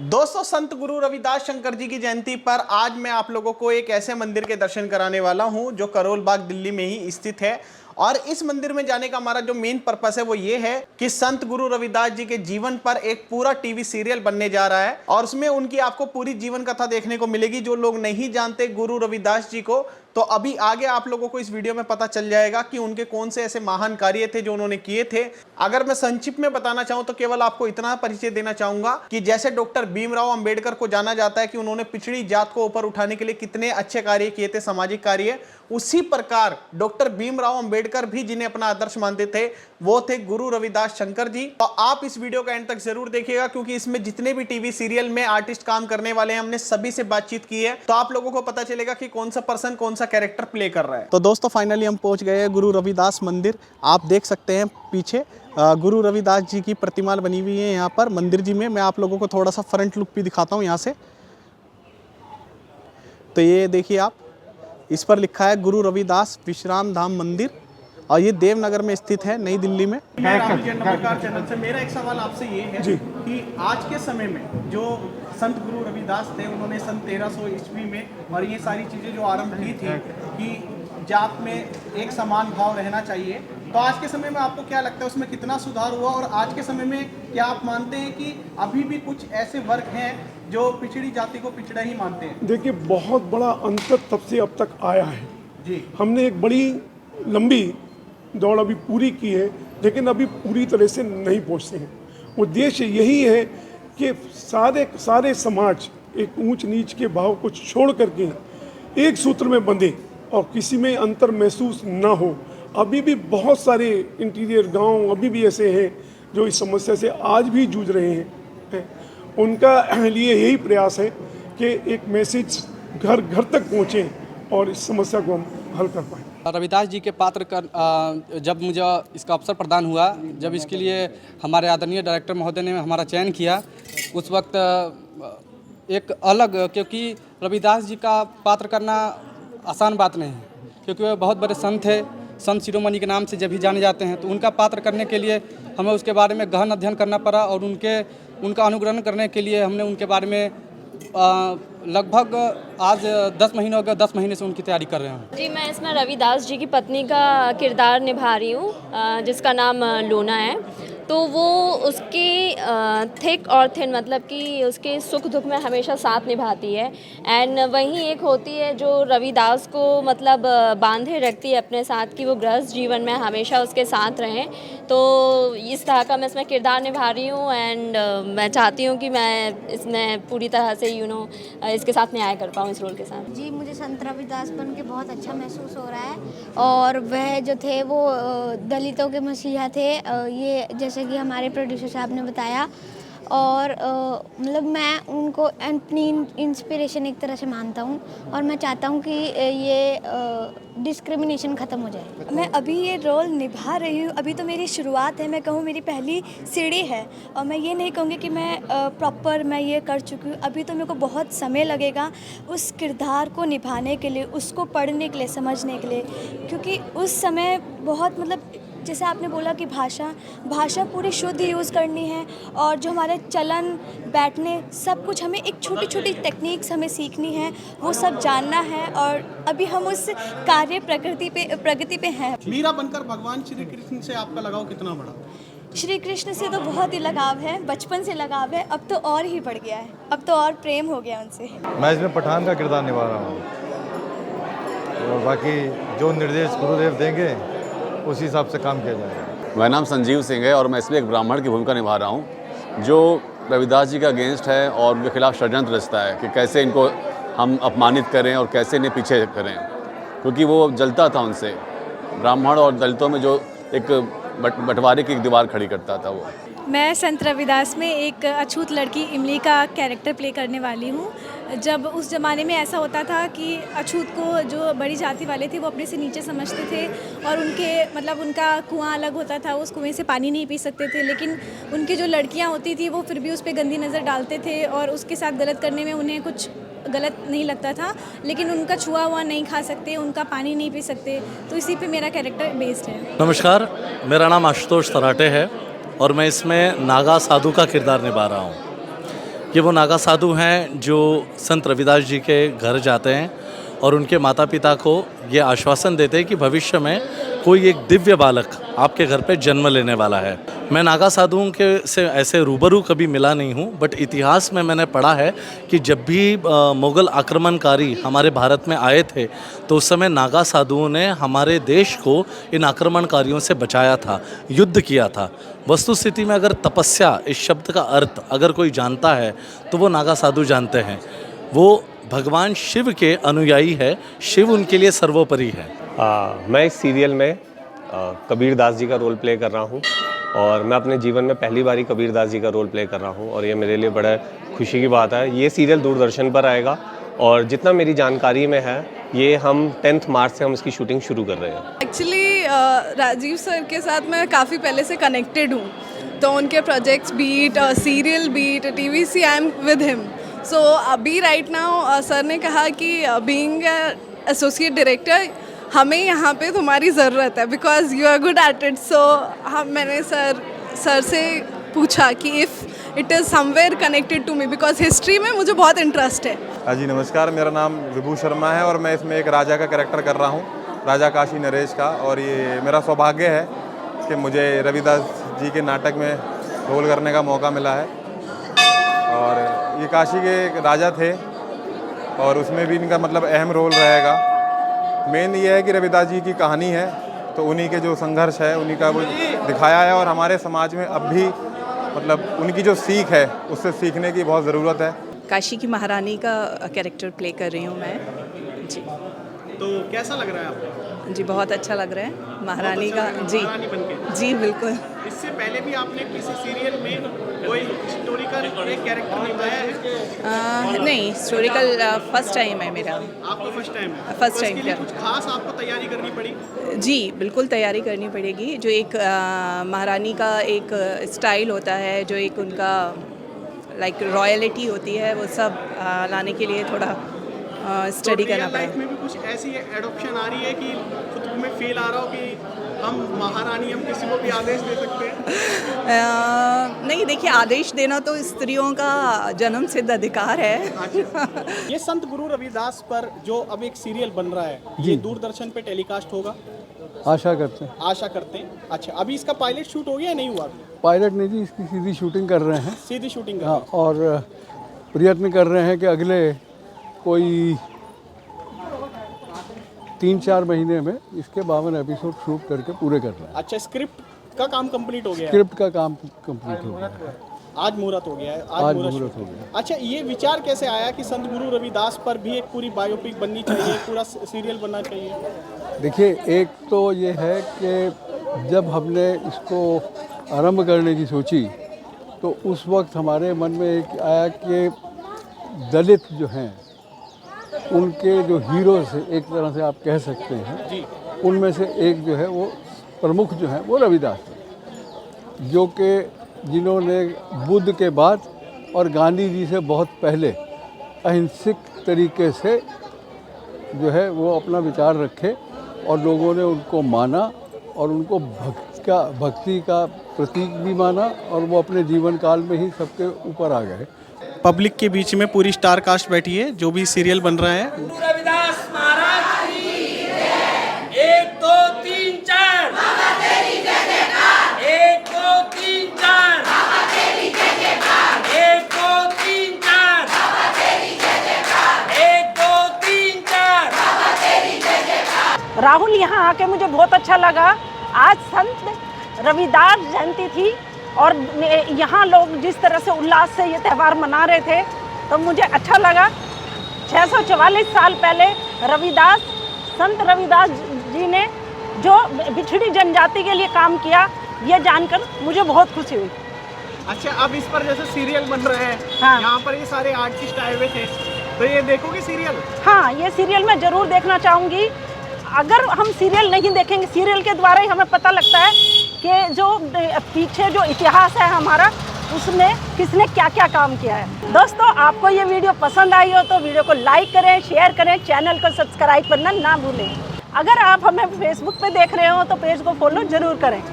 दोस्तों, संत गुरु रविदास शंकर जी की जयंती पर आज मैं आप लोगों को एक ऐसे मंदिर के दर्शन कराने वाला हूं जो करोल बाग दिल्ली में ही स्थित है। और इस मंदिर में जाने का हमारा जो मेन पर्पस है वो ये है कि संत गुरु रविदास जी के जीवन पर एक पूरा टीवी सीरियल बनने जा रहा है और उसमें उनकी आपको पूरी जीवन कथा देखने को मिलेगी। जो लोग नहीं जानते गुरु रविदास जी को, तो अभी आगे आप लोगों को इस वीडियो में पता चल जाएगा कि उनके कौन से ऐसे महान कार्य थे जो उन्होंने किए थे। अगर मैं संक्षिप्त में बताना चाहूं तो केवल आपको इतना परिचय देना चाहूंगा कि जैसे डॉक्टर भीमराव अंबेडकर को जाना जाता है कि उन्होंने पिछड़ी जात को ऊपर उठाने के लिए कितने अच्छे कार्य किए थे, सामाजिक कार्य, उसी प्रकार डॉक्टर भीमराव अंबेडकर भी जिन्हें अपना आदर्श मानते थे वो थे गुरु रविदास शंकर जी। तो आप इस वीडियो का एंड तक जरूर देखिएगा क्योंकि इसमें जितने भी टीवी सीरियल में आर्टिस्ट काम करने वाले हैं हमने सभी से बातचीत की है, तो आप लोगों को पता चलेगा कि कौन सा पर्सन कौन सा कैरेक्टर प्ले कर रहा है। तो दोस्तों, फाइनली हम पहुंच गए हैं गुरु रविदास मंदिर। आप देख सकते हैं पीछे गुरु रविदास जी की प्रतिमा बनी हुई है यहाँ पर मंदिर जी में। मैं आप लोगों को थोड़ा सा फ्रंट लुक भी दिखाता हूँ यहाँ से। तो ये देखिए आप, इस पर लिखा है गुरु रविदास विश्राम धाम मंदिर और ये देवनगर में स्थित है, नई दिल्ली में। नमस्कार चैनल से मेरा एक सवाल आपसे ये है कि आज के समय में जो संत गुरु रविदास थे उन्होंने सन 1300 ईस्वी में और ये सारी चीज़ें जो आरंभ की थी कि जात में एक समान भाव रहना चाहिए, तो आज के समय में आपको क्या लगता है उसमें कितना सुधार हुआ? और आज के समय में क्या आप मानते हैं कि अभी भी कुछ ऐसे वर्ग हैं जो पिछड़ी जाति को पिछड़ा ही मानते हैं? देखिए, बहुत बड़ा अंतर तब से अब तक आया है जी। हमने हमने एक बड़ी लंबी दौड़ अभी पूरी की है, लेकिन अभी पूरी तरह से नहीं पहुंचते हैं। उद्देश्य यही है कि सारे समाज एक ऊंच नीच के भाव को छोड़ करके एक सूत्र में बंधे और किसी में अंतर महसूस ना हो। अभी भी बहुत सारे इंटीरियर गांव अभी भी ऐसे हैं जो इस समस्या से आज भी जूझ रहे हैं। उनका लिए यही प्रयास है कि एक मैसेज घर घर तक पहुँचे और इस समस्या को हम हल कर पाएँ। रविदास जी के पात्र कर जब मुझे इसका अवसर प्रदान हुआ, जब इसके लिए हमारे आदरणीय डायरेक्टर महोदय ने हमारा चयन किया, उस वक्त एक अलग, क्योंकि रविदास जी का पात्र करना आसान बात नहीं है क्योंकि वे बहुत बड़े संत थे, संत शिरोमणि के नाम से जब भी जाने जाते हैं। तो उनका पात्र करने के लिए हमें उसके बारे में गहन अध्ययन करना पड़ा और उनका अनुग्रहण करने के लिए हमने उनके बारे में लगभग आज 10 महीने हो गए, 10 महीने से उनकी तैयारी कर रहे हैं। जी, मैं इसमें रविदास जी की पत्नी का किरदार निभा रही हूँ जिसका नाम लोना है। तो वो उसके थिक और थिन, मतलब कि उसके सुख दुख में हमेशा साथ निभाती है। एंड वहीं एक होती है जो रविदास को मतलब बांधे रखती है अपने साथ कि वो गृहस्थ जीवन में हमेशा उसके साथ रहें। तो इस तरह का मैं इसमें किरदार निभा रही हूँ एंड मैं चाहती हूँ कि मैं इसमें पूरी तरह से इसके साथ न्याय कर पाऊँ इस रोल के साथ। जी, मुझे संत रविदास बन के बहुत अच्छा महसूस हो रहा है। और वह जो थे वो दलितों के मसीहा थे, ये जैसे कि हमारे प्रोड्यूसर साहब ने बताया। और मतलब मैं उनको अपनी इंस्पिरेशन एक तरह से मानता हूँ और मैं चाहता हूँ कि ये डिस्क्रिमिनेशन ख़त्म हो जाए। मैं अभी ये रोल निभा रही हूँ, अभी तो मेरी शुरुआत है, मैं कहूँ मेरी पहली सीढ़ी है और मैं ये नहीं कहूँगी कि मैं प्रॉपर मैं ये कर चुकी हूँ। अभी तो मेरे को बहुत समय लगेगा उस किरदार को निभाने के लिए, उसको पढ़ने के लिए, समझने के लिए, क्योंकि उस समय बहुत मतलब जैसे आपने बोला कि भाषा पूरी शुद्ध यूज़ करनी है और जो हमारे चलन बैठने सब कुछ हमें एक छोटी छोटी टेक्निक्स हमें सीखनी है, वो सब जानना है। और अभी हम उस कार्य प्रगति पे हैं। मीरा बनकर भगवान श्री कृष्ण से आपका लगाव कितना बड़ा? श्री कृष्ण से तो बहुत ही लगाव है, बचपन से लगाव है, अब तो और ही बढ़ गया है, अब तो और प्रेम हो गया उनसे। मैं इसमें पठान का किरदार निभा रहा हूँ और बाकी जो निर्देश गुरुदेव देंगे उसी हिसाब से काम किया जाएगा। मेरा नाम संजीव सिंह है और मैं इसमें एक ब्राह्मण की भूमिका निभा रहा हूँ जो रविदास जी का अगेंस्ट है और उनके खिलाफ षड्यंत्र रचता है कि कैसे इनको हम अपमानित करें और कैसे इन्हें पीछे करें, क्योंकि वो जलता था उनसे। ब्राह्मण और दलितों में जो एक बंटवारे की एक दीवार खड़ी करता था वो। मैं संत रविदास में एक अछूत लड़की इमली का कैरेक्टर प्ले करने वाली हूँ। जब उस ज़माने में ऐसा होता था कि अछूत को जो बड़ी जाति वाले थे वो अपने से नीचे समझते थे और उनके मतलब उनका कुआं अलग होता था, उस कुएं से पानी नहीं पी सकते थे। लेकिन उनकी जो लड़कियाँ होती थी वो फिर भी उस पर गंदी नज़र डालते थे और उसके साथ गलत करने में उन्हें कुछ गलत नहीं लगता था, लेकिन उनका छुआ हुआ नहीं खा सकते, उनका पानी नहीं पी सकते। तो इसी पे मेरा कैरेक्टर बेस्ड है। नमस्कार, मेरा नाम आशुतोष तराटे है और मैं इसमें नागा साधु का किरदार निभा रहा हूँ। ये वो नागा साधु हैं जो संत रविदास जी के घर जाते हैं और उनके माता पिता को ये आश्वासन देते हैं कि भविष्य में कोई एक दिव्य बालक आपके घर पे जन्म लेने वाला है। मैं नागा साधुओं के से ऐसे रूबरू कभी मिला नहीं हूँ, बट इतिहास में मैंने पढ़ा है कि जब भी मुग़ल आक्रमणकारी हमारे भारत में आए थे तो उस समय नागा साधुओं ने हमारे देश को इन आक्रमणकारियों से बचाया था, युद्ध किया था। वस्तुस्थिति में अगर तपस्या इस शब्द का अर्थ अगर कोई जानता है तो वो नागा साधु जानते हैं। वो भगवान शिव के अनुयायी है, शिव उनके लिए सर्वोपरि है। मैं इस सीरियल में कबीर दास जी का रोल प्ले कर रहा हूँ और मैं अपने जीवन में पहली बार ही कबीर दास जी का रोल प्ले कर रहा हूँ और ये मेरे लिए बड़ा खुशी की बात है। ये सीरियल दूरदर्शन पर आएगा और जितना मेरी जानकारी में है ये हम 10 मार्च से हम इसकी शूटिंग शुरू कर रहे हैं। एक्चुअली राजीव सर के साथ मैं काफ़ी पहले से कनेक्टेड हूँ, तो उनके projects beat, serial beat, TVC, I am with him. So अभी राइट नाउ सर ने कहा कि बीइंग एसोसिएट डायरेक्टर हमें यहाँ पे तुम्हारी ज़रूरत है because you are good at it. So मैंने सर से पूछा कि if it is somewhere connected to me because हिस्ट्री में मुझे बहुत इंटरेस्ट है। हाँ जी, नमस्कार, मेरा नाम विभू शर्मा है और मैं इसमें एक राजा का कैरेक्टर कर रहा हूँ, राजा काशी नरेश का। और ये मेरा सौभाग्य है कि मुझे रविदास जी के नाटक में रोल करने का मौका मिला है। और ये काशी के एक राजा थे और उसमें भी इनका मतलब अहम रोल रहेगा। मेन ये है कि रविदास जी की कहानी है तो उन्हीं के जो संघर्ष है उन्हीं का वो दिखाया है और हमारे समाज में अब भी मतलब उनकी जो सीख है उससे सीखने की बहुत ज़रूरत है। काशी की महारानी का कैरेक्टर प्ले कर रही हूँ मैं जी। तो कैसा लग रहा है आपको? जी बहुत अच्छा लग रहा है महारानी का। जी महारानी बनके। जी बिल्कुल। इससे पहले भी आपने किसी सीरियल में कोई हिस्टोरिकल एक कैरेक्टर निभाया है? नहीं, हिस्टोरिकल फर्स्ट टाइम है मेरा। आपको फर्स्ट टाइम है? फर्स्ट तो टाइम इसके लिए क्या? कुछ खास आपको तैयारी करनी पड़ी? जी बिल्कुल तैयारी करनी पड़ेगी। जो एक महारानी का एक स्टाइल होता है, जो एक उनका लाइक रॉयलिटी होती है, वो सब लाने के लिए थोड़ा स्टडी करना पड़ेगा। लाइफ में भी कुछ ऐसी एडॉप्शन आ रही है कि खुद में फील आ रहा हो कि हम महारानी, हम किसी को भी आदेश दे सकते हैं? नहीं, देखिए आदेश देना तो स्त्रियों का जन्म सिद्ध अधिकार है। अच्छा। ये संत गुरु रविदास पर जो अब एक सीरियल बन रहा है, ये दूरदर्शन पे टेलीकास्ट होगा? आशा करते हैं। आशा करते हैं। अच्छा, अभी इसका पायलट शूट हो गया या नहीं हुआ? पायलट नहीं जी, इसकी सीधी शूटिंग कर रहे हैं। सीधी शूटिंग हाँ, और प्रयत्न कर रहे हैं कि अगले कोई 3-4 महीने में इसके 52 एपिसोड शूट करके पूरे कर रहे हैं। अच्छा, स्क्रिप्ट का काम कंप्लीट हो गया? स्क्रिप्ट का काम कंप्लीट हो गया है। आज मुहूर्त हो गया है? आज मुहूर्त हो गया। अच्छा, ये विचार कैसे आया कि संत गुरु रविदास पर भी एक पूरी बायोपिक बननी चाहिए, पूरा सीरियल बनना चाहिए? देखिए, एक तो ये है कि जब हमने इसको आरंभ करने की सोची तो उस वक्त हमारे मन में एक आया कि दलित जो हैं उनके जो हीरोज़ एक तरह से आप कह सकते हैं, उनमें से एक जो है वो प्रमुख जो है वो रविदास है, जो कि जिन्होंने बुद्ध के बाद और गांधी जी से बहुत पहले अहिंसक तरीके से जो है वो अपना विचार रखे और लोगों ने उनको माना और उनको भक्ति का प्रतीक भी माना और वो अपने जीवन काल में ही सबके ऊपर आ गए। पब्लिक के बीच में पूरी स्टार कास्ट बैठी है, जो भी सीरियल बन रहा है। रविदास महाराज की जय। 1 2 3 4 बाबा तेरी जय जयकार। 1 2 3 4 बाबा तेरी जय जयकार। 1 2 3 4 बाबा तेरी जय जयकार। 1 2 3 4 बाबा तेरी जय जयकार। राहुल, यहाँ आके मुझे बहुत अच्छा लगा। आज संत रविदास जयंती थी और यहाँ लोग जिस तरह से उल्लास से ये त्यौहार मना रहे थे तो मुझे अच्छा लगा। 644 साल पहले संत रविदास जी ने जो बिछड़ी जनजाति के लिए काम किया, ये जानकर मुझे बहुत खुशी हुई। अच्छा, अब इस पर जैसे सीरियल बन रहे हैं, हाँ। यहाँ पर ये सारे आर्टिस्ट आए हुए थे, तो ये देखोगे सीरियल? हाँ, ये सीरियल मैं ज़रूर देखना चाहूँगी। अगर हम सीरियल नहीं देखेंगे, सीरियल के द्वारा ही हमें पता लगता है कि जो पीछे जो इतिहास है हमारा, उसमें किसने क्या क्या काम किया है। दोस्तों, आपको ये वीडियो पसंद आई हो तो वीडियो को लाइक करें, शेयर करें, चैनल को सब्सक्राइब करना ना भूलें। अगर आप हमें फेसबुक पे देख रहे हो तो पेज को फॉलो ज़रूर करें।